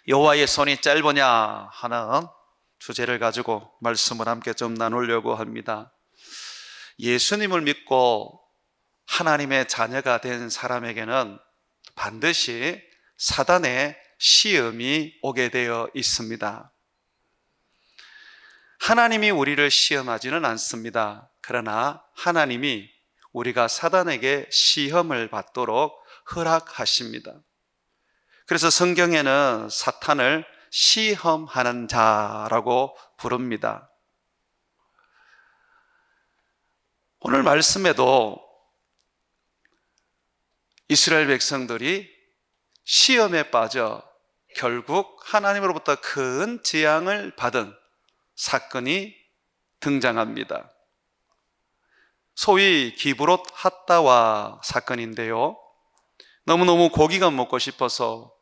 여호와의 손이 짧으냐 하는 주제를 가지고 말씀을 함께 좀 나누려고 합니다. 예수님을 믿고 하나님의 자녀가 된 사람에게는 반드시 사단의 시험이 오게 되어 있습니다. 하나님이 우리를 시험하지는 않습니다. 그러나 하나님이 우리가 사단에게 시험을 받도록 허락하십니다. 그래서 성경에는 사탄을 시험하는 자라고 부릅니다. 오늘 말씀에도 이스라엘 백성들이 시험에 빠져 결국 하나님으로부터 큰 재앙을 받은 사건이 등장합니다. 소위 기브롯 핫다와 사건인데요, 너무너무 고기가 먹고 싶어서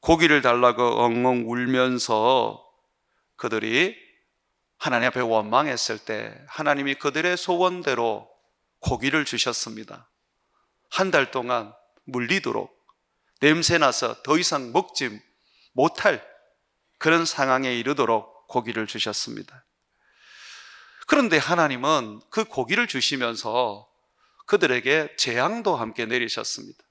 고기를 달라고 엉엉 울면서 그들이 하나님 앞에 원망했을 때 하나님이 그들의 소원대로 고기를 주셨습니다. 한 달 동안 물리도록 냄새나서 더 이상 먹지 못할 그런 상황에 이르도록 고기를 주셨습니다. 그런데 하나님은 그 고기를 주시면서 그들에게 재앙도 함께 내리셨습니다.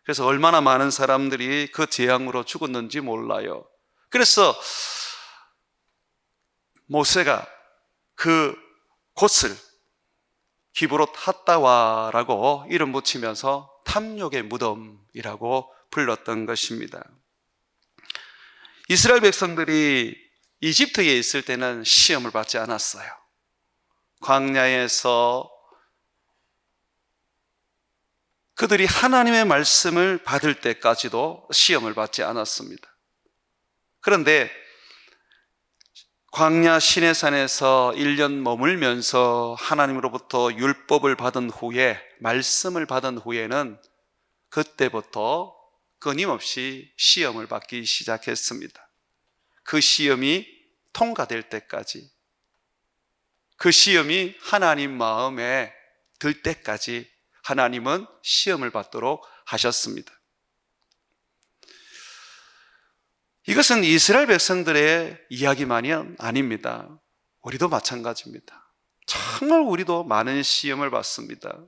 그래서 얼마나 많은 사람들이 그 재앙으로 죽었는지 몰라요. 그래서 모세가 그 곳을 기브롯 핫다와라고 이름 붙이면서 탐욕의 무덤이라고 불렀던 것입니다. 이스라엘 백성들이 이집트에 있을 때는 시험을 받지 않았어요. 광야에서 그들이 하나님의 말씀을 받을 때까지도 시험을 받지 않았습니다. 그런데 광야 시내산에서 1년 머물면서 하나님으로부터 율법을 받은 후에, 말씀을 받은 후에는 그때부터 끊임없이 시험을 받기 시작했습니다. 그 시험이 통과될 때까지, 그 시험이 하나님 마음에 들 때까지 하나님은 시험을 받도록 하셨습니다. 이것은 이스라엘 백성들의 이야기만이 아닙니다. 우리도 마찬가지입니다. 정말 우리도 많은 시험을 받습니다.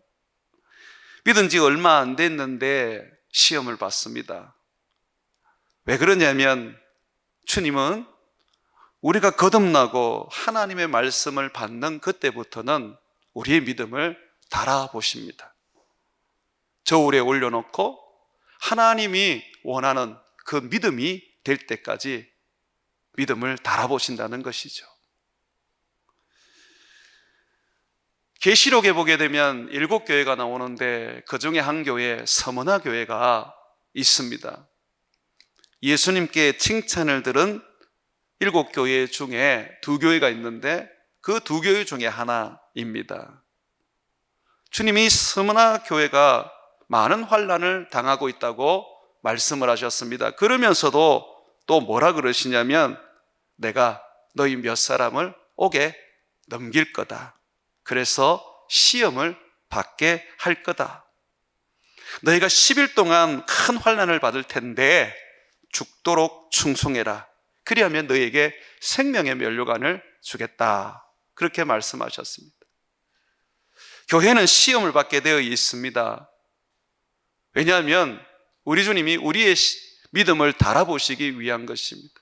믿은 지 얼마 안 됐는데 시험을 받습니다. 왜 그러냐면 주님은 우리가 거듭나고 하나님의 말씀을 받는 그때부터는 우리의 믿음을 달아보십니다. 저울에 올려놓고 하나님이 원하는 그 믿음이 될 때까지 믿음을 달아보신다는 것이죠. 계시록에 보게 되면 7교회가 나오는데 그 중에 한 교회, 서머나 교회가 있습니다. 예수님께 칭찬을 들은 7교회 중에 2교회가 있는데 그 2교회 중에 하나입니다. 주님이 서머나 교회가 많은 환난을 당하고 있다고 말씀을 하셨습니다. 그러면서도 또 뭐라 그러시냐면 내가 너희 몇 사람을 옥에 넘길 거다. 그래서 시험을 받게 할 거다. 너희가 10일 동안 큰 환난을 받을 텐데 죽도록 충성해라. 그리하면 너희에게 생명의 면류관을 주겠다. 그렇게 말씀하셨습니다. 교회는 시험을 받게 되어 있습니다. 왜냐하면 우리 주님이 우리의 믿음을 달아보시기 위한 것입니다.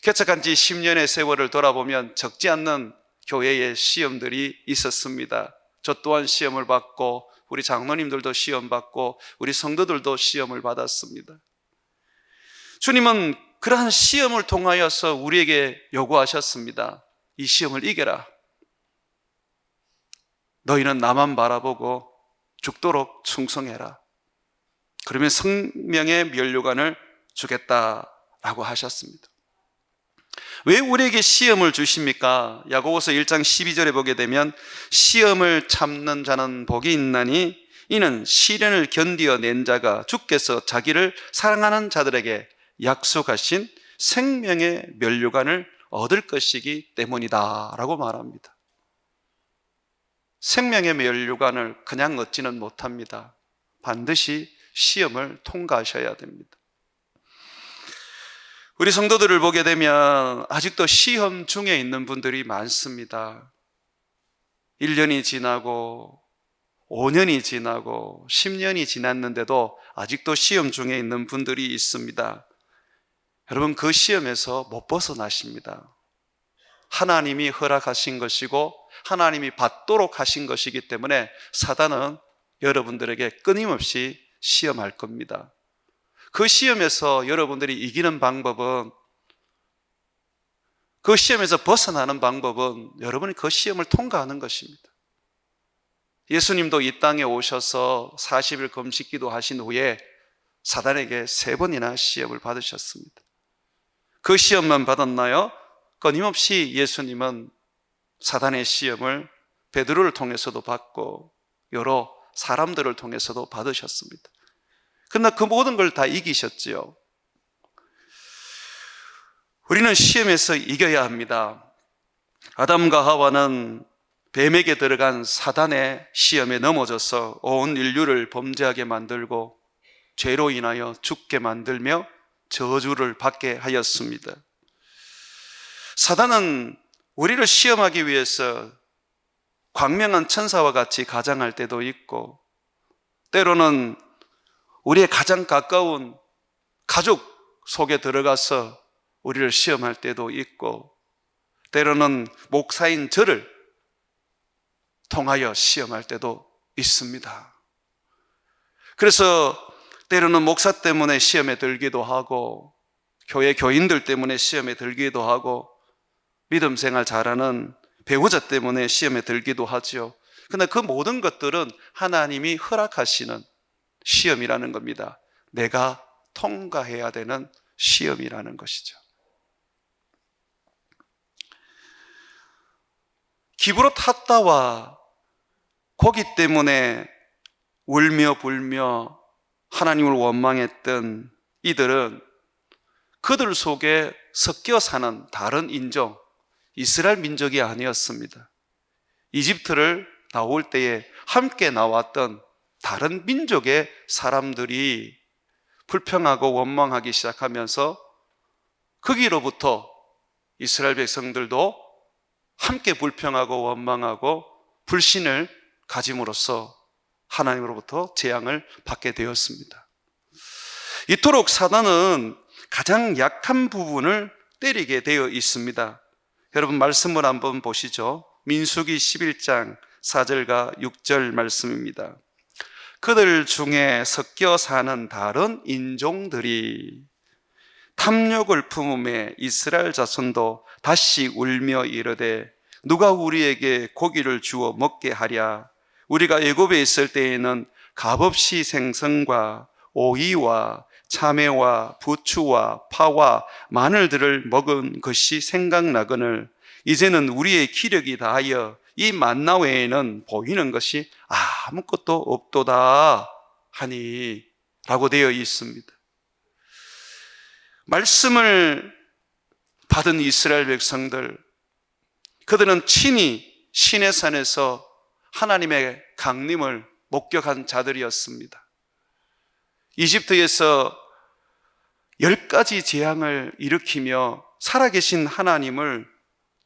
개척한 지 10년의 세월을 돌아보면 적지 않는 교회의 시험들이 있었습니다. 저 또한 시험을 받고 우리 장로님들도 시험 받고 우리 성도들도 시험을 받았습니다. 주님은 그러한 시험을 통하여서 우리에게 요구하셨습니다. 이 시험을 이겨라. 너희는 나만 바라보고 죽도록 충성해라. 그러면 생명의 면류관을 주겠다라고 하셨습니다. 왜 우리에게 시험을 주십니까? 야고보서 1장 12절에 보게 되면 시험을 참는 자는 복이 있나니 이는 시련을 견디어낸 자가 주께서 자기를 사랑하는 자들에게 약속하신 생명의 면류관을 얻을 것이기 때문이다 라고 말합니다. 생명의 면류관을 그냥 얻지는 못합니다. 반드시 시험을 통과하셔야 됩니다. 우리 성도들을 보게 되면 아직도 시험 중에 있는 분들이 많습니다. 1년이 지나고 5년이 지나고 10년이 지났는데도 아직도 시험 중에 있는 분들이 있습니다. 여러분, 그 시험에서 못 벗어나십니다. 하나님이 허락하신 것이고 하나님이 받도록 하신 것이기 때문에 사단은 여러분들에게 끊임없이 시험할 겁니다. 그 시험에서 여러분들이 이기는 방법은, 그 시험에서 벗어나는 방법은 여러분이 그 시험을 통과하는 것입니다. 예수님도 이 땅에 오셔서 40일 금식기도 하신 후에 사단에게 3번이나 시험을 받으셨습니다. 그 시험만 받았나요? 끊임없이 예수님은 사단의 시험을 베드로를 통해서도 받고 여러 사람들을 통해서도 받으셨습니다. 그러나 그 모든 걸 다 이기셨지요. 우리는 시험에서 이겨야 합니다. 아담과 하와는 뱀에게 들어간 사단의 시험에 넘어져서 온 인류를 범죄하게 만들고 죄로 인하여 죽게 만들며 저주를 받게 하였습니다. 사단은 우리를 시험하기 위해서 광명한 천사와 같이 가장할 때도 있고, 때로는 우리의 가장 가까운 가족 속에 들어가서 우리를 시험할 때도 있고, 때로는 목사인 저를 통하여 시험할 때도 있습니다. 그래서 때로는 목사 때문에 시험에 들기도 하고, 교회 교인들 때문에 시험에 들기도 하고, 믿음 생활 잘하는 배우자 때문에 시험에 들기도 하죠. 그러나 그 모든 것들은 하나님이 허락하시는 시험이라는 겁니다. 내가 통과해야 되는 시험이라는 것이죠. 기브로 탔다와 고기 때문에 울며 불며 하나님을 원망했던 이들은 그들 속에 섞여 사는 다른 인종, 이스라엘 민족이 아니었습니다. 이집트를 나올 때에 함께 나왔던 다른 민족의 사람들이 불평하고 원망하기 시작하면서 거기로부터 이스라엘 백성들도 함께 불평하고 원망하고 불신을 가짐으로써 하나님으로부터 재앙을 받게 되었습니다. 이토록 사단은 가장 약한 부분을 때리게 되어 있습니다. 여러분, 말씀을 한번 보시죠. 민수기 11장 4절과 6절 말씀입니다. 그들 중에 섞여 사는 다른 인종들이 탐욕을 품음에 이스라엘 자손도 다시 울며 이르되 누가 우리에게 고기를 주어 먹게 하랴. 우리가 애굽에 있을 때에는 값없이 생선과 오이와 참외와 부추와 파와 마늘들을 먹은 것이 생각나거늘 이제는 우리의 기력이 다하여 이 만나 외에는 보이는 것이 아무것도 없도다 하니 라고 되어 있습니다. 말씀을 받은 이스라엘 백성들, 그들은 친히 시내산에서 하나님의 강림을 목격한 자들이었습니다. 이집트에서 10가지 재앙을 일으키며 살아계신 하나님을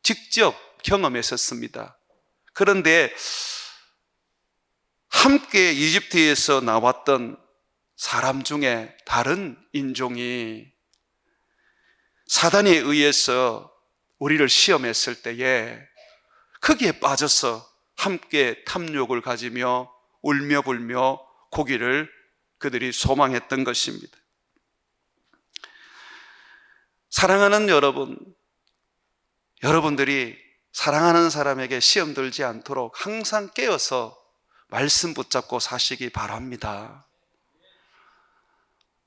직접 경험했었습니다. 그런데 함께 이집트에서 나왔던 사람 중에 다른 인종이 사단에 의해서 우리를 시험했을 때에 거기에 빠져서 함께 탐욕을 가지며 울며 불며 고기를 그들이 소망했던 것입니다. 사랑하는 여러분, 여러분들이 사랑하는 사람에게 시험 들지 않도록 항상 깨어서 말씀 붙잡고 사시기 바랍니다.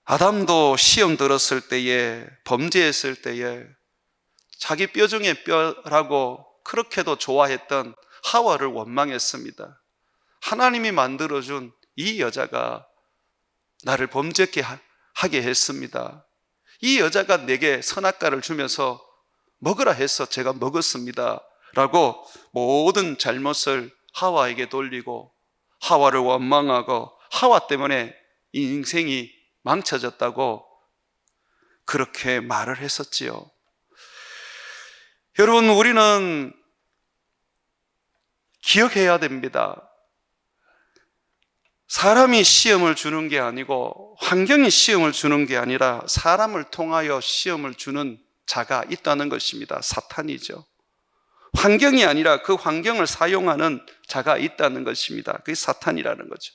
아담도 시험 들었을 때에, 범죄했을 때에 자기 뼈 중에 뼈라고 그렇게도 좋아했던 하와를 원망했습니다. 하나님이 만들어준 이 여자가 나를 범죄케 하게 했습니다. 이 여자가 내게 선악과를 주면서 먹으라 해서 제가 먹었습니다 라고 모든 잘못을 하와에게 돌리고 하와를 원망하고 하와 때문에 인생이 망쳐졌다고 그렇게 말을 했었지요. 여러분, 우리는 기억해야 됩니다. 사람이 시험을 주는 게 아니고 환경이 시험을 주는 게 아니라 사람을 통하여 시험을 주는 자가 있다는 것입니다. 사탄이죠. 환경이 아니라 그 환경을 사용하는 자가 있다는 것입니다. 그게 사탄이라는 거죠.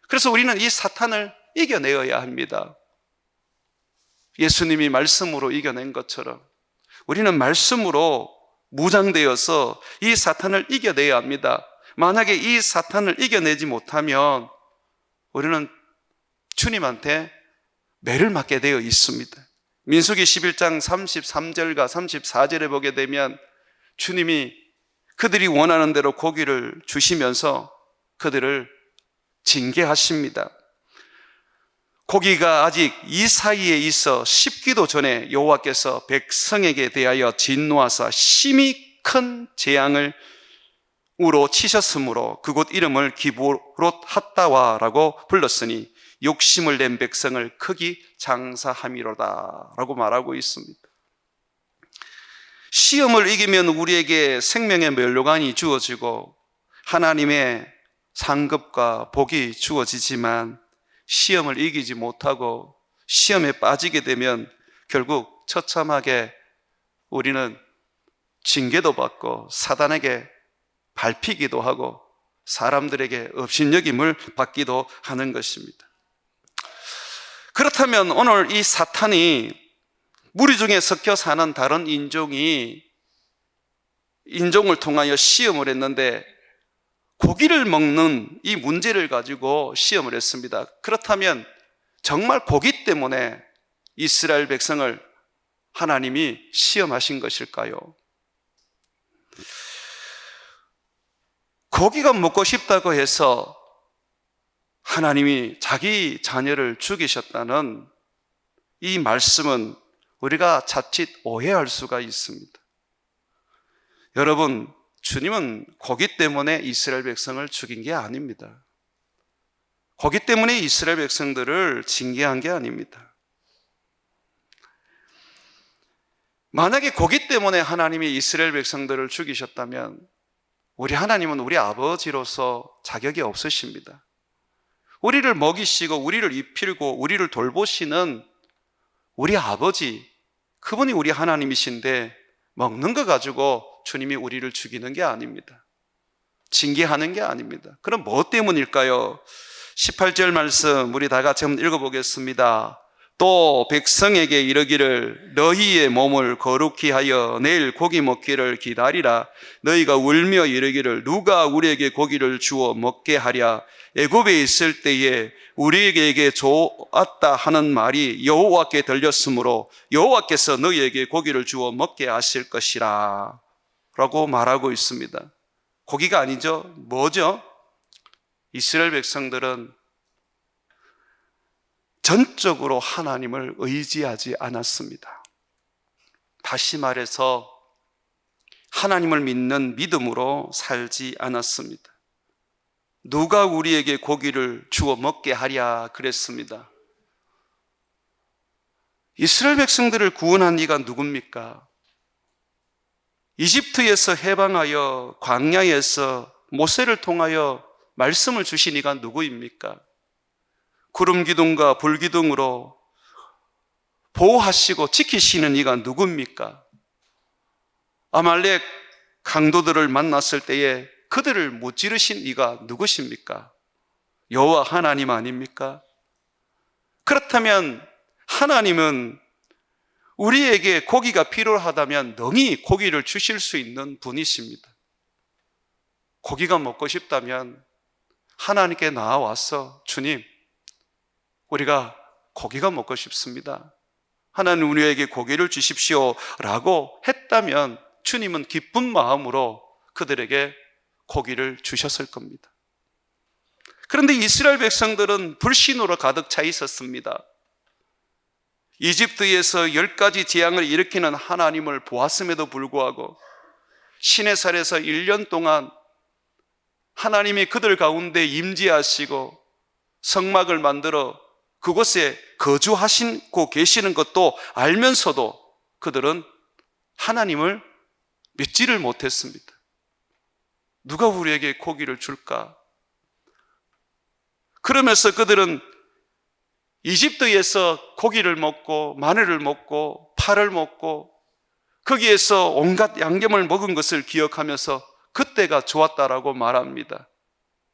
그래서 우리는 이 사탄을 이겨내어야 합니다. 예수님이 말씀으로 이겨낸 것처럼 우리는 말씀으로 무장되어서 이 사탄을 이겨내야 합니다. 만약에 이 사탄을 이겨내지 못하면 우리는 주님한테 매를 맞게 되어 있습니다. 민수기 11장 33절과 34절에 보게 되면 주님이 그들이 원하는 대로 고기를 주시면서 그들을 징계하십니다. 고기가 아직 이 사이에 있어 씹기도 전에 여호와께서 백성에게 대하여 진노하사 심히 큰 재앙을 우로 치셨으므로 그곳 이름을 기브롯 핫다와라고 불렀으니 욕심을 낸 백성을 크기 장사함이로다 라고 말하고 있습니다. 시험을 이기면 우리에게 생명의 면류관이 주어지고 하나님의 상급과 복이 주어지지만 시험을 이기지 못하고 시험에 빠지게 되면 결국 처참하게 우리는 징계도 받고 사단에게 밟히기도 하고 사람들에게 업신여김을 받기도 하는 것입니다. 그렇다면 오늘 이 사탄이 무리 중에 섞여 사는 다른 인종을 통하여 시험을 했는데 고기를 먹는 이 문제를 가지고 시험을 했습니다. 그렇다면 정말 고기 때문에 이스라엘 백성을 하나님이 시험하신 것일까요? 고기가 먹고 싶다고 해서 하나님이 자기 자녀를 죽이셨다는 이 말씀은 우리가 자칫 오해할 수가 있습니다. 여러분, 주님은 고기 때문에 이스라엘 백성을 죽인 게 아닙니다. 고기 때문에 이스라엘 백성들을 징계한 게 아닙니다. 만약에 고기 때문에 하나님이 이스라엘 백성들을 죽이셨다면 우리 하나님은 우리 아버지로서 자격이 없으십니다. 우리를 먹이시고 우리를 입히고 우리를 돌보시는 우리 아버지, 그분이 우리 하나님이신데 먹는 거 가지고 주님이 우리를 죽이는 게 아닙니다. 징계하는 게 아닙니다. 그럼 뭐 때문일까요? 18절 말씀 우리 다 같이 한번 읽어보겠습니다. 또 백성에게 이르기를 너희의 몸을 거룩히 하여 내일 고기 먹기를 기다리라. 너희가 울며 이르기를 누가 우리에게 고기를 주어 먹게 하랴. 애굽에 있을 때에 우리에게 좋았다 하는 말이 여호와께 들렸으므로 여호와께서 너희에게 고기를 주어 먹게 하실 것이라 라고 말하고 있습니다. 고기가 아니죠. 뭐죠? 이스라엘 백성들은 전적으로 하나님을 의지하지 않았습니다. 다시 말해서 하나님을 믿는 믿음으로 살지 않았습니다. 누가 우리에게 고기를 주어 먹게 하랴 그랬습니다. 이스라엘 백성들을 구원한 이가 누굽니까? 이집트에서 해방하여 광야에서 모세를 통하여 말씀을 주신 이가 누구입니까? 구름 기둥과 불 기둥으로 보호하시고 지키시는 이가 누굽니까? 아말렉 강도들을 만났을 때에 그들을 무찌르신 이가 누구십니까? 여호와 하나님 아닙니까? 그렇다면 하나님은 우리에게 고기가 필요하다면 능히 고기를 주실 수 있는 분이십니다. 고기가 먹고 싶다면 하나님께 나와서 주님, 우리가 고기가 먹고 싶습니다. 하나님 우리에게 고기를 주십시오 라고 했다면 주님은 기쁜 마음으로 그들에게 고기를 주셨을 겁니다. 그런데 이스라엘 백성들은 불신으로 가득 차 있었습니다. 이집트에서 10가지 재앙을 일으키는 하나님을 보았음에도 불구하고 시내산에서 1년 동안 하나님이 그들 가운데 임재하시고 성막을 만들어 그곳에 거주하시고 계시는 것도 알면서도 그들은 하나님을 믿지를 못했습니다. 누가 우리에게 고기를 줄까? 그러면서 그들은 이집트에서 고기를 먹고 마늘을 먹고 파를 먹고 거기에서 온갖 양념을 먹은 것을 기억하면서 그때가 좋았다라고 말합니다.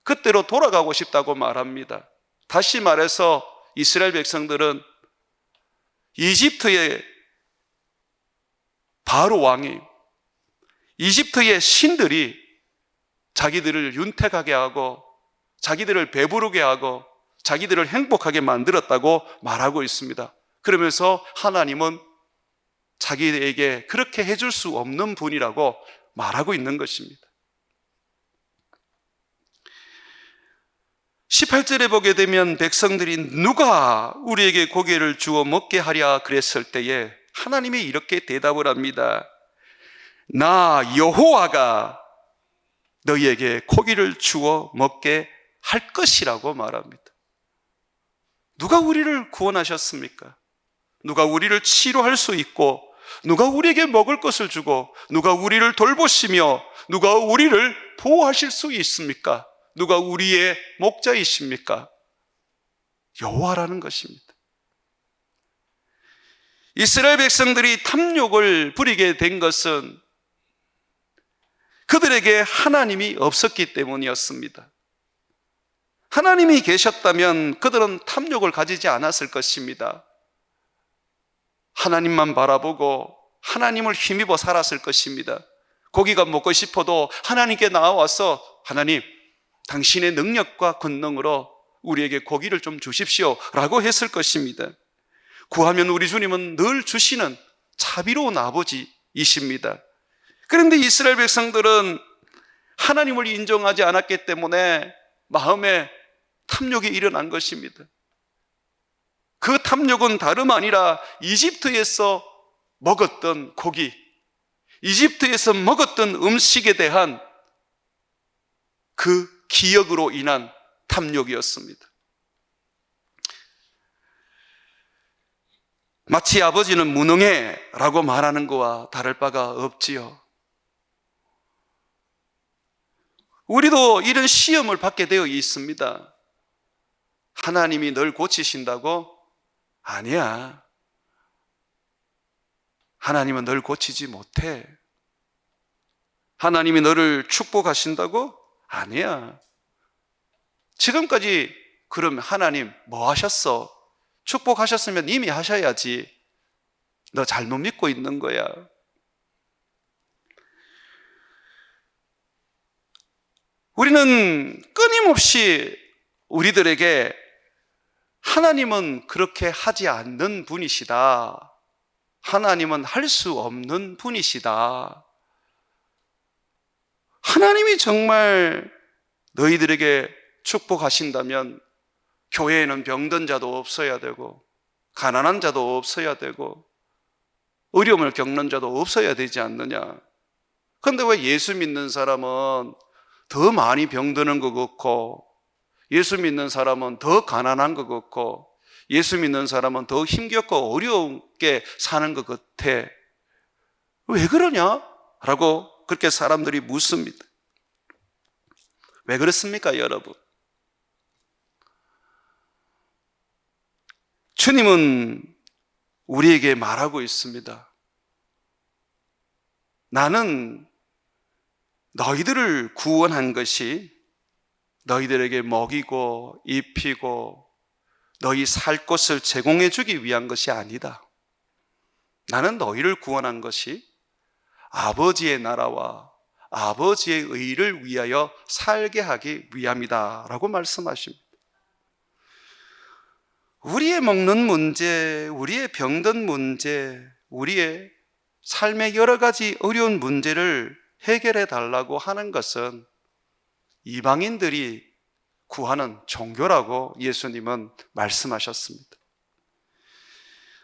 그때로 돌아가고 싶다고 말합니다. 다시 말해서 이스라엘 백성들은 이집트의 바로 왕이, 이집트의 신들이 자기들을 윤택하게 하고 자기들을 배부르게 하고 자기들을 행복하게 만들었다고 말하고 있습니다. 그러면서 하나님은 자기에게 그렇게 해줄 수 없는 분이라고 말하고 있는 것입니다. 18절에 보게 되면 백성들이 누가 우리에게 고기를 주어 먹게 하랴 그랬을 때에 하나님이 이렇게 대답을 합니다. 나 여호와가 너희에게 고기를 주어 먹게 할 것이라고 말합니다. 누가 우리를 구원하셨습니까? 누가 우리를 치료할 수 있고 누가 우리에게 먹을 것을 주고 누가 우리를 돌보시며 누가 우리를 보호하실 수 있습니까? 누가 우리의 목자이십니까? 여호와라는 것입니다. 이스라엘 백성들이 탐욕을 부리게 된 것은 그들에게 하나님이 없었기 때문이었습니다. 하나님이 계셨다면 그들은 탐욕을 가지지 않았을 것입니다. 하나님만 바라보고 하나님을 힘입어 살았을 것입니다. 고기가 먹고 싶어도 하나님께 나와서 하나님, 당신의 능력과 권능으로 우리에게 고기를 좀 주십시오 라고 했을 것입니다. 구하면 우리 주님은 늘 주시는 자비로운 아버지이십니다. 그런데 이스라엘 백성들은 하나님을 인정하지 않았기 때문에 마음에 탐욕이 일어난 것입니다. 그 탐욕은 다름 아니라 이집트에서 먹었던 고기, 이집트에서 먹었던 음식에 대한 그 기억으로 인한 탐욕이었습니다. 마치 아버지는 무능해 라고 말하는 것과 다를 바가 없지요. 우리도 이런 시험을 받게 되어 있습니다. 하나님이 널 고치신다고? 아니야. 하나님은 널 고치지 못해. 하나님이 너를 축복하신다고? 아니야. 지금까지 그럼 하나님 뭐 하셨어? 축복하셨으면 이미 하셔야지. 너 잘못 믿고 있는 거야. 우리는 끊임없이 우리들에게 하나님은 그렇게 하지 않는 분이시다. 하나님은 할 수 없는 분이시다. 하나님이 정말 너희들에게 축복하신다면 교회에는 병든 자도 없어야 되고 가난한 자도 없어야 되고 어려움을 겪는 자도 없어야 되지 않느냐. 그런데 왜 예수 믿는 사람은 더 많이 병드는 것 같고 예수 믿는 사람은 더 가난한 것 같고 예수 믿는 사람은 더 힘겹고 어렵게 사는 것 같아. 왜 그러냐? 라고 그렇게 사람들이 묻습니다. 왜 그렇습니까, 여러분? 주님은 우리에게 말하고 있습니다. 나는 너희들을 구원한 것이 너희들에게 먹이고 입히고 너희 살 곳을 제공해 주기 위한 것이 아니다. 나는 너희를 구원한 것이 아버지의 나라와 아버지의 의를 위하여 살게 하기 위함이다 라고 말씀하십니다. 우리의 먹는 문제, 우리의 병든 문제, 우리의 삶의 여러 가지 어려운 문제를 해결해 달라고 하는 것은 이방인들이 구하는 종교라고 예수님은 말씀하셨습니다.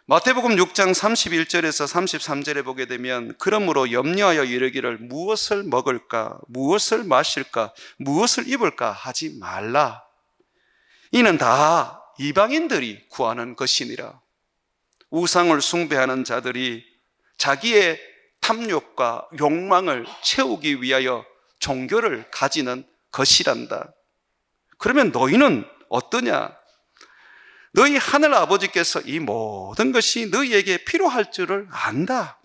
마태복음 6장 31절에서 33절에 보게 되면 그러므로 염려하여 이르기를 무엇을 먹을까, 무엇을 마실까, 무엇을 입을까 하지 말라. 이는 다 이방인들이 구하는 것이니라. 우상을 숭배하는 자들이 자기의 탐욕과 욕망을 채우기 위하여 종교를 가지는 것이란다. 그러면 너희는 어떠냐? 너희 하늘 아버지께서 이 모든 것이 너희에게 필요할 줄을 안다.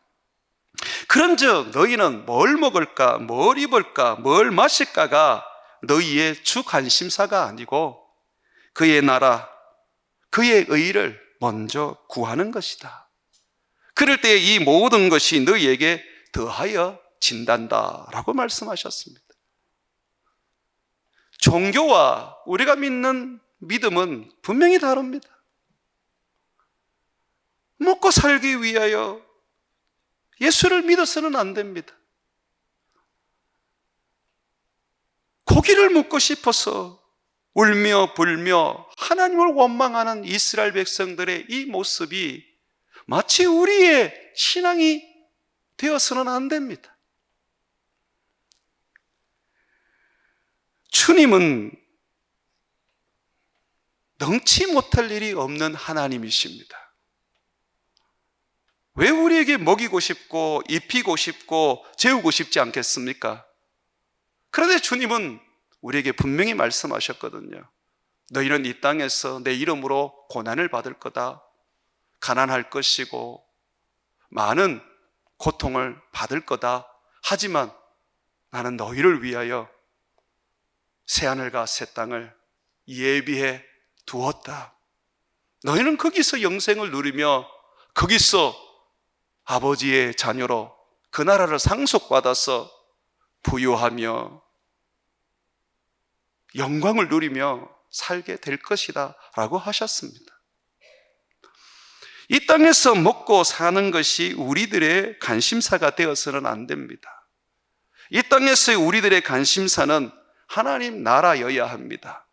그런즉 너희는 뭘 먹을까, 뭘 입을까, 뭘 마실까가 너희의 주 관심사가 아니고 그의 나라, 그의 의를 먼저 구하는 것이다. 그럴 때 이 모든 것이 너희에게 더하여 진단다 라고 말씀하셨습니다. 종교와 우리가 믿는 믿음은 분명히 다릅니다. 먹고 살기 위하여 예수를 믿어서는 안 됩니다. 고기를 먹고 싶어서 울며 불며 하나님을 원망하는 이스라엘 백성들의 이 모습이 마치 우리의 신앙이 되어서는 안 됩니다. 주님은 능치 못할 일이 없는 하나님이십니다. 왜 우리에게 먹이고 싶고 입히고 싶고 재우고 싶지 않겠습니까? 그런데 주님은 우리에게 분명히 말씀하셨거든요. 너희는 이 땅에서 내 이름으로 고난을 받을 거다. 가난할 것이고 많은 고통을 받을 거다. 하지만 나는 너희를 위하여 새하늘과 새 땅을 예비해 두었다. 너희는 거기서 영생을 누리며 거기서 아버지의 자녀로 그 나라를 상속받아서 부유하며 영광을 누리며 살게 될 것이다 라고 하셨습니다. 이 땅에서 먹고 사는 것이 우리들의 관심사가 되어서는 안 됩니다. 이 땅에서의 우리들의 관심사는 하나님 나라여야 합니다.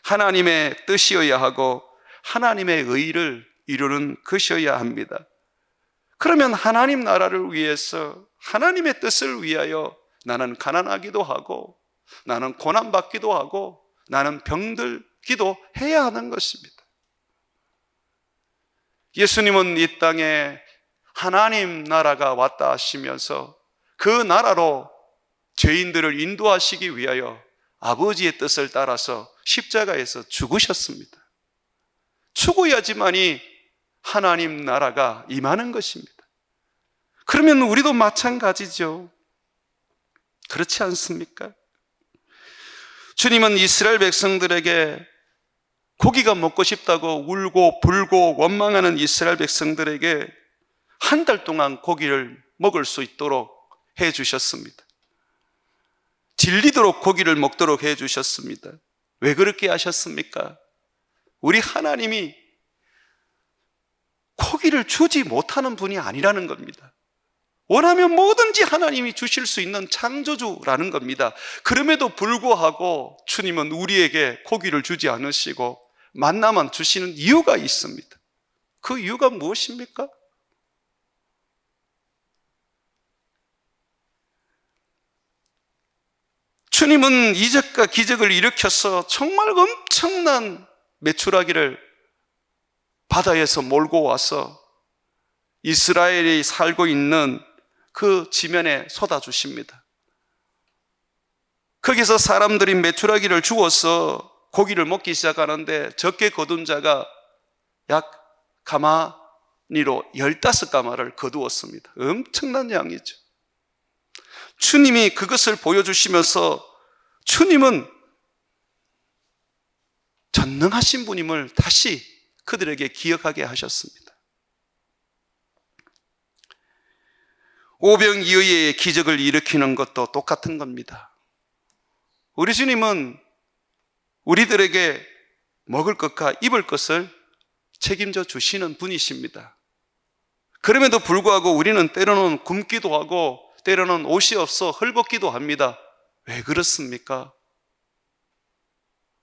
하나님의 뜻이어야 하고 하나님의 의를 이루는 것이어야 합니다. 그러면 하나님 나라를 위해서 하나님의 뜻을 위하여 나는 가난하기도 하고 나는 고난받기도 하고 나는 병들기도 해야 하는 것입니다. 예수님은 이 땅에 하나님 나라가 왔다 하시면서 그 나라로 죄인들을 인도하시기 위하여 아버지의 뜻을 따라서 십자가에서 죽으셨습니다. 죽어야지만이 하나님 나라가 임하는 것입니다. 그러면 우리도 마찬가지죠. 그렇지 않습니까? 주님은 이스라엘 백성들에게 고기가 먹고 싶다고 울고 불고 원망하는 이스라엘 백성들에게 한 달 동안 고기를 먹을 수 있도록 해 주셨습니다. 질리도록 고기를 먹도록 해 주셨습니다. 왜 그렇게 하셨습니까? 우리 하나님이 고기를 주지 못하는 분이 아니라는 겁니다. 원하면 뭐든지 하나님이 주실 수 있는 창조주라는 겁니다. 그럼에도 불구하고 주님은 우리에게 고기를 주지 않으시고 만나만 주시는 이유가 있습니다. 그 이유가 무엇입니까? 주님은 이적과 기적을 일으켜서 정말 엄청난 메추라기를 바다에서 몰고 와서 이스라엘이 살고 있는 그 지면에 쏟아주십니다. 거기서 사람들이 메추라기를 주워서 고기를 먹기 시작하는데 적게 거둔 자가 약 가마니로 15가마를 거두었습니다. 엄청난 양이죠. 주님이 그것을 보여주시면서 주님은 전능하신 분임을 다시 그들에게 기억하게 하셨습니다. 오병이어의 기적을 일으키는 것도 똑같은 겁니다. 우리 주님은 우리들에게 먹을 것과 입을 것을 책임져 주시는 분이십니다. 그럼에도 불구하고 우리는 때로는 굶기도 하고 때로는 옷이 없어 헐벗기도 합니다. 왜 그렇습니까?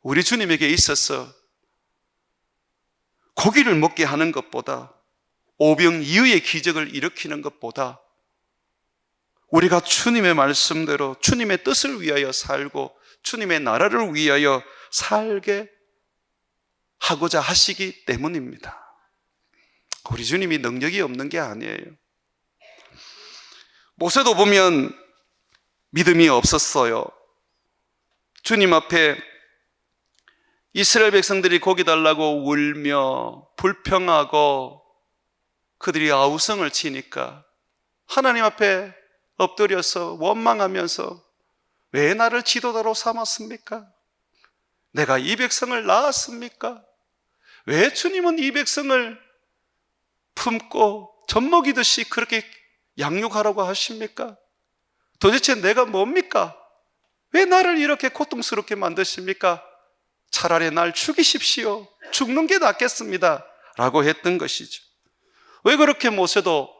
우리 주님에게 있어서 고기를 먹게 하는 것보다 오병이어의 기적을 일으키는 것보다 우리가 주님의 말씀대로 주님의 뜻을 위하여 살고 주님의 나라를 위하여 살게 하고자 하시기 때문입니다. 우리 주님이 능력이 없는 게 아니에요. 모세도 보면 믿음이 없었어요. 주님 앞에 이스라엘 백성들이 고기 달라고 울며 불평하고 그들이 아우성을 치니까 하나님 앞에 엎드려서 원망하면서 왜 나를 지도자로 삼았습니까? 내가 이 백성을 낳았습니까? 왜 주님은 이 백성을 품고 젖먹이듯이 그렇게 양육하라고 하십니까? 도대체 내가 뭡니까? 왜 나를 이렇게 고통스럽게 만드십니까? 차라리 날 죽이십시오. 죽는 게 낫겠습니다. 라고 했던 것이죠. 왜 그렇게 모세도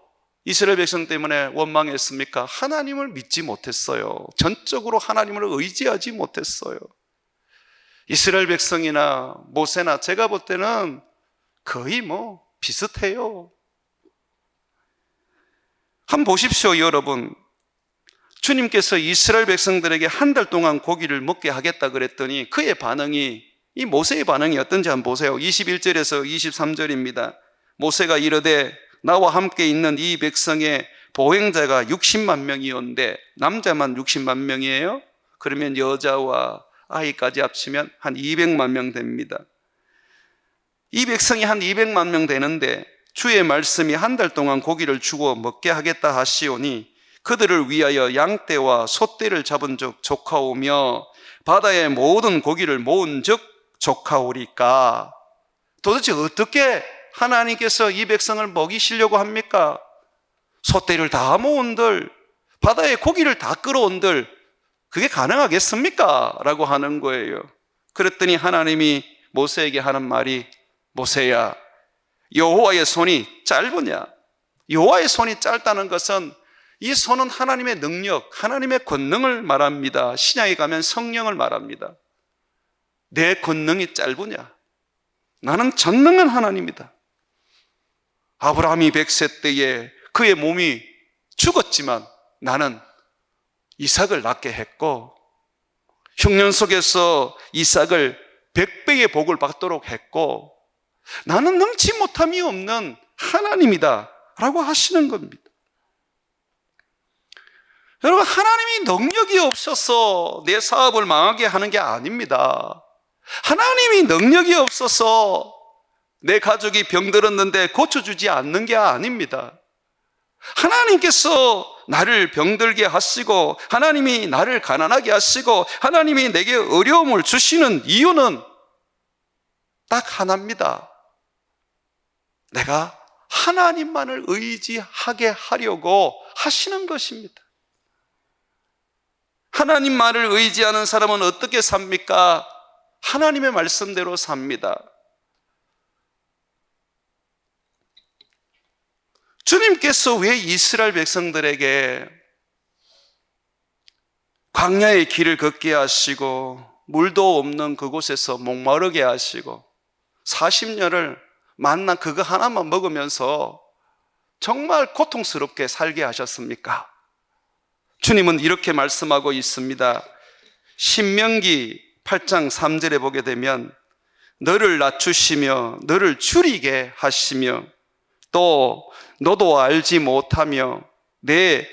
이스라엘 백성 때문에 원망했습니까? 하나님을 믿지 못했어요. 전적으로 하나님을 의지하지 못했어요. 이스라엘 백성이나 모세나 제가 볼 때는 거의 비슷해요. 한번 보십시오, 여러분. 주님께서 이스라엘 백성들에게 한 달 동안 고기를 먹게 하겠다 그랬더니 그의 반응이, 이 모세의 반응이 어떤지 한번 보세요. 21절에서 23절입니다. 모세가 이르되 나와 함께 있는 이 백성의 보행자가 60만 명이온데, 남자만 60만 명이에요. 그러면 여자와 아이까지 합치면 한 200만 명 됩니다. 이 백성이 한 200만 명 되는데 주의 말씀이 한 달 동안 고기를 주고 먹게 하겠다 하시오니 그들을 위하여 양떼와 소떼를 잡은 적 조카오며 바다의 모든 고기를 모은 적 조카오리까. 도대체 어떻게 하나님께서 이 백성을 먹이시려고 합니까? 소떼를 다 모은들, 바다의 고기를 다 끌어온들, 그게 가능하겠습니까? 라고 하는 거예요. 그랬더니 하나님이 모세에게 하는 말이, 모세야, 여호와의 손이 짧으냐? 여호와의 손이 짧다는 것은 이 손은 하나님의 능력, 하나님의 권능을 말합니다. 신약에 가면 성령을 말합니다. 내 권능이 짧으냐? 나는 전능한 하나님이다. 아브라함이 100세 때에 그의 몸이 죽었지만 나는 이삭을 낳게 했고, 흉년 속에서 이삭을 100배의 복을 받도록 했고, 나는 능치 못함이 없는 하나님이다 라고 하시는 겁니다. 여러분, 하나님이 능력이 없어서 내 사업을 망하게 하는 게 아닙니다. 하나님이 능력이 없어서 내 가족이 병들었는데 고쳐주지 않는 게 아닙니다. 하나님께서 나를 병들게 하시고, 하나님이 나를 가난하게 하시고, 하나님이 내게 어려움을 주시는 이유는 딱 하나입니다. 내가 하나님만을 의지하게 하려고 하시는 것입니다. 하나님만을 의지하는 사람은 어떻게 삽니까? 하나님의 말씀대로 삽니다. 주님께서 왜 이스라엘 백성들에게 광야의 길을 걷게 하시고 물도 없는 그곳에서 목마르게 하시고 40년을 만나 그거 하나만 먹으면서 정말 고통스럽게 살게 하셨습니까? 주님은 이렇게 말씀하고 있습니다. 신명기 8장 3절에 보게 되면 너를 낮추시며 너를 줄이게 하시며 또 너도 알지 못하며 내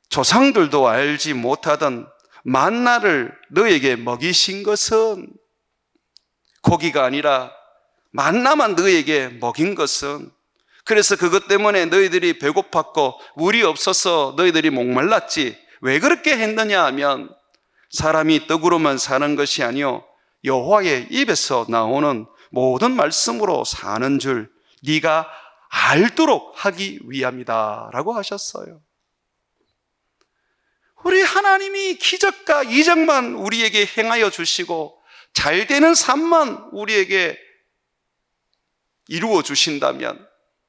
조상들도 알지 못하던 만나를 너에게 먹이신 것은, 고기가 아니라 만나만 너에게 먹인 것은, 그래서 그것 때문에 너희들이 배고팠고 물이 없어서 너희들이 목말랐지. 왜 그렇게 했느냐 하면 사람이 떡으로만 사는 것이 아니요 여호와의 입에서 나오는 모든 말씀으로 사는 줄 네가 알도록 하기 위함이다 라고 하셨어요. 우리 하나님이 기적과 이적만 우리에게 행하여 주시고 잘 되는 삶만 우리에게 이루어 주신다면,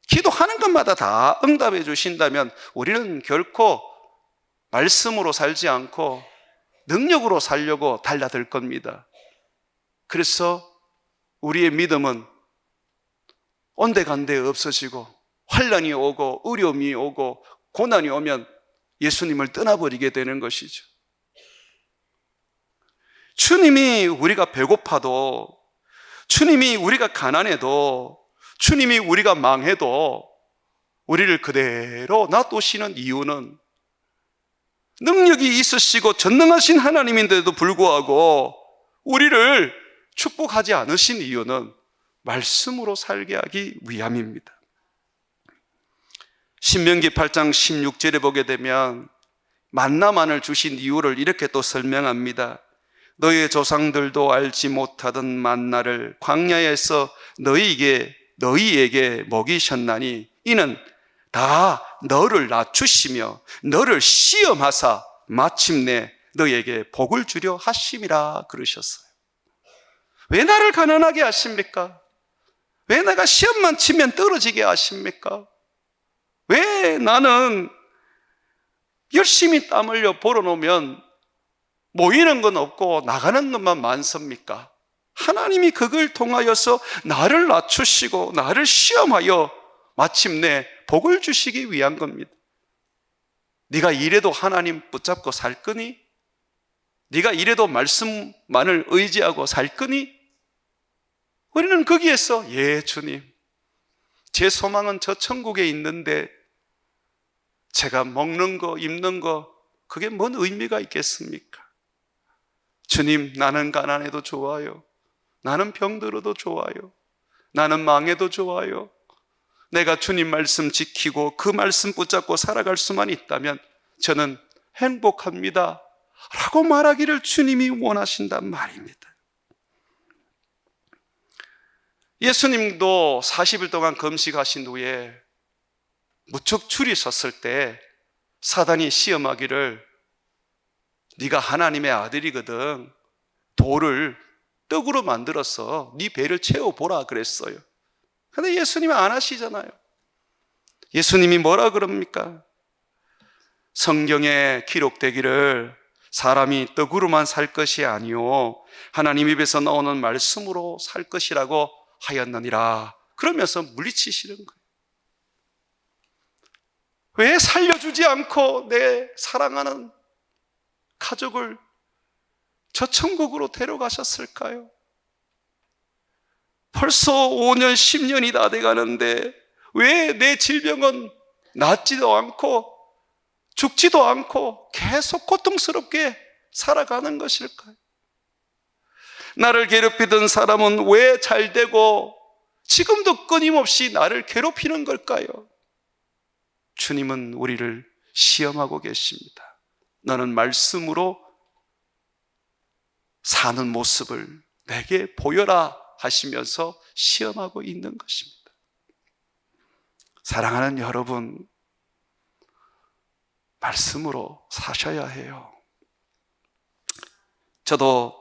기도하는 것마다 다 응답해 주신다면 우리는 결코 말씀으로 살지 않고 능력으로 살려고 달려들 겁니다. 그래서 우리의 믿음은 온데간데 없어지고 환난이 오고 어려움이 오고 고난이 오면 예수님을 떠나버리게 되는 것이죠. 주님이 우리가 배고파도 주님이 우리가 가난해도, 주님이 우리가 망해도 우리를 그대로 놔두시는 이유는, 능력이 있으시고 전능하신 하나님인데도 불구하고 우리를 축복하지 않으신 이유는 말씀으로 살게 하기 위함입니다. 신명기 8장 16절에 보게 되면 만나만을 주신 이유를 이렇게 또 설명합니다. 너희의 조상들도 알지 못하던 만나를 광야에서 너희에게 먹이셨나니 이는 다 너를 낮추시며 너를 시험하사 마침내 너희에게 복을 주려 하심이라 그러셨어요. 왜 나를 가난하게 하십니까? 왜 내가 시험만 치면 떨어지게 하십니까? 왜 나는 열심히 땀 흘려 벌어놓으면 모이는 건 없고 나가는 것만 많습니까? 하나님이 그걸 통하여서 나를 낮추시고 나를 시험하여 마침내 복을 주시기 위한 겁니다. 네가 이래도 하나님 붙잡고 살 거니? 네가 이래도 말씀만을 의지하고 살 거니? 우리는 거기에서 예 주님, 제 소망은 저 천국에 있는데 제가 먹는 거 입는 거 그게 뭔 의미가 있겠습니까? 주님, 나는 가난해도 좋아요. 나는 병들어도 좋아요. 나는 망해도 좋아요. 내가 주님 말씀 지키고 그 말씀 붙잡고 살아갈 수만 있다면 저는 행복합니다 라고 말하기를 주님이 원하신단 말입니다. 예수님도 40일 동안 금식하신 후에 무척 줄이 섰을 때 사단이 시험하기를 네가 하나님의 아들이거든 돌을 떡으로 만들어서 네 배를 채워보라 그랬어요. 그런데 예수님이 안 하시잖아요. 예수님이 뭐라 그럽니까? 성경에 기록되기를 사람이 떡으로만 살 것이 아니요 하나님 입에서 나오는 말씀으로 살 것이라고 하였느니라. 그러면서 물리치시는 거예요. 왜 살려주지 않고 내 사랑하는 가족을 저 천국으로 데려가셨을까요? 벌써 5년, 10년이 다 돼가는데 왜 내 질병은 낫지도 않고 죽지도 않고 계속 고통스럽게 살아가는 것일까요? 나를 괴롭히던 사람은 왜 잘 되고 지금도 끊임없이 나를 괴롭히는 걸까요? 주님은 우리를 시험하고 계십니다. 너는 말씀으로 사는 모습을 내게 보여라 하시면서 시험하고 있는 것입니다. 사랑하는 여러분, 말씀으로 사셔야 해요. 저도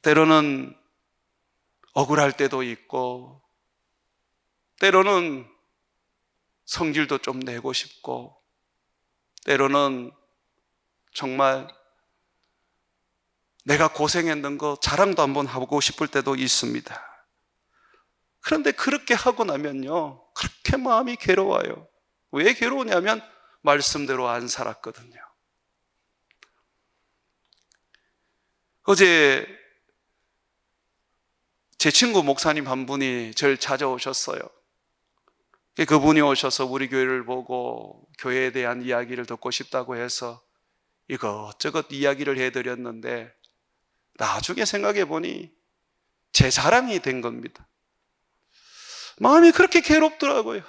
때로는 억울할 때도 있고 때로는 성질도 좀 내고 싶고 때로는 정말 내가 고생했는 거 자랑도 한번 하고 싶을 때도 있습니다. 그런데 그렇게 하고 나면요 그렇게 마음이 괴로워요. 왜 괴로우냐면 말씀대로 안 살았거든요. 어제 제 친구 목사님 한 분이 저를 찾아오셨어요. 그분이 오셔서 우리 교회를 보고 교회에 대한 이야기를 듣고 싶다고 해서 이것저것 이야기를 해드렸는데 나중에 생각해 보니 제 자랑이 된 겁니다. 마음이 그렇게 괴롭더라고요.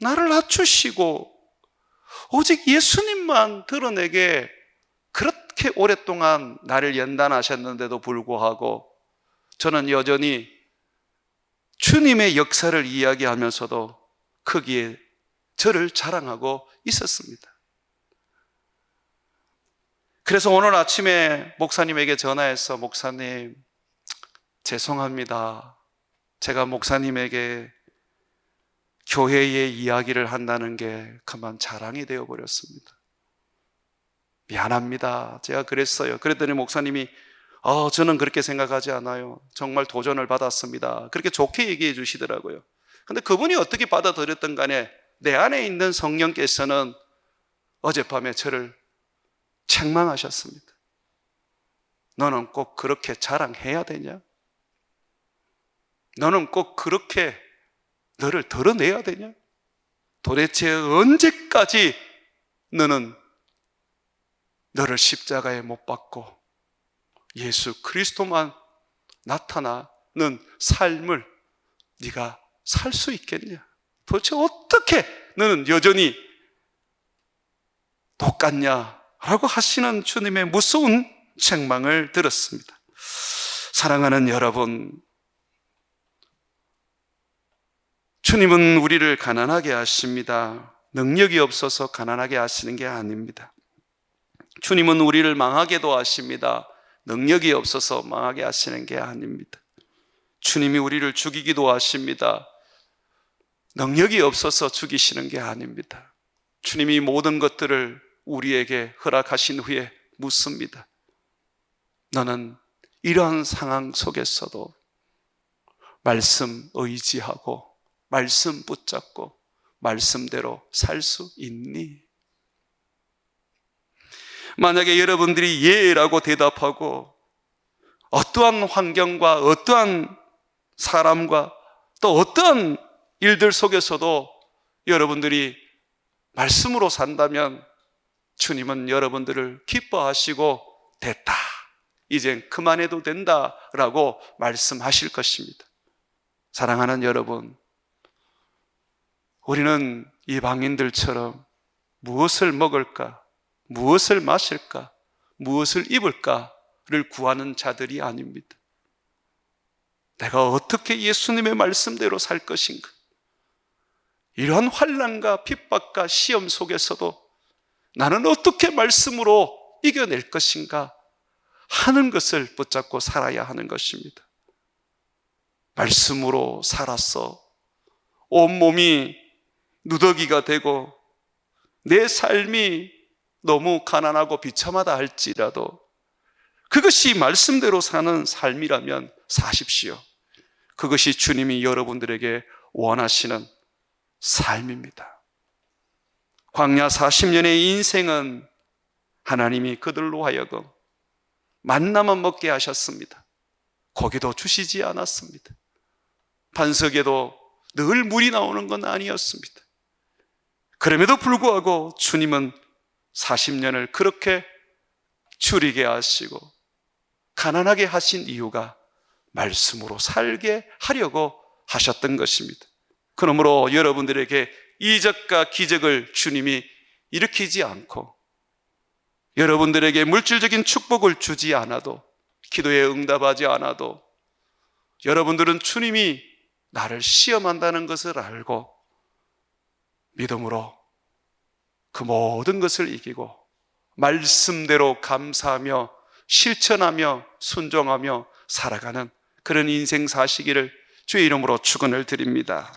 나를 낮추시고 오직 예수님만 드러내게 그렇게 오랫동안 나를 연단하셨는데도 불구하고 저는 여전히 주님의 역사를 이야기하면서도 거기에 저를 자랑하고 있었습니다. 그래서 오늘 아침에 목사님에게 전화해서 목사님 죄송합니다. 제가 목사님에게 교회의 이야기를 한다는 게 그만 자랑이 되어버렸습니다. 미안합니다. 제가 그랬어요. 그랬더니 목사님이 저는 그렇게 생각하지 않아요. 정말 도전을 받았습니다. 그렇게 좋게 얘기해 주시더라고요. 근데 그분이 어떻게 받아들였든 간에 내 안에 있는 성령께서는 어젯밤에 저를 책망하셨습니다. 너는 꼭 그렇게 자랑해야 되냐? 너는 꼭 그렇게 너를 드러내야 되냐? 도대체 언제까지 너는 너를 십자가에 못 박고 예수 그리스도만 나타나는 삶을 네가 살 수 있겠냐? 도대체 어떻게 너는 여전히 똑같냐? 라고 하시는 주님의 무서운 책망을 들었습니다. 사랑하는 여러분, 주님은 우리를 가난하게 하십니다. 능력이 없어서 가난하게 하시는 게 아닙니다. 주님은 우리를 망하게도 하십니다. 능력이 없어서 망하게 하시는 게 아닙니다. 주님이 우리를 죽이기도 하십니다. 능력이 없어서 죽이시는 게 아닙니다. 주님이 모든 것들을 우리에게 허락하신 후에 묻습니다. 너는 이러한 상황 속에서도 말씀 의지하고 말씀 붙잡고 말씀대로 살 수 있니? 만약에 여러분들이 예라고 대답하고 어떠한 환경과 어떠한 사람과 또 어떠한 일들 속에서도 여러분들이 말씀으로 산다면 주님은 여러분들을 기뻐하시고 됐다, 이젠 그만해도 된다라고 말씀하실 것입니다. 사랑하는 여러분, 우리는 이방인들처럼 무엇을 먹을까, 무엇을 마실까, 무엇을 입을까를 구하는 자들이 아닙니다. 내가 어떻게 예수님의 말씀대로 살 것인가? 이러한 환난과 핍박과 시험 속에서도 나는 어떻게 말씀으로 이겨낼 것인가 하는 것을 붙잡고 살아야 하는 것입니다. 말씀으로 살아서 온몸이 누더기가 되고 내 삶이 너무 가난하고 비참하다 할지라도 그것이 말씀대로 사는 삶이라면 사십시오. 그것이 주님이 여러분들에게 원하시는 삶입니다. 광야 40년의 인생은 하나님이 그들로 하여금 만나만 먹게 하셨습니다. 고기도 주시지 않았습니다. 반석에도 늘 물이 나오는 건 아니었습니다. 그럼에도 불구하고 주님은 40년을 그렇게 줄이게 하시고 가난하게 하신 이유가 말씀으로 살게 하려고 하셨던 것입니다. 그러므로 여러분들에게 이적과 기적을 주님이 일으키지 않고 여러분들에게 물질적인 축복을 주지 않아도, 기도에 응답하지 않아도 여러분들은 주님이 나를 시험한다는 것을 알고 믿음으로 그 모든 것을 이기고 말씀대로 감사하며 실천하며 순종하며 살아가는 그런 인생 사시기를 주의 이름으로 축원을 드립니다.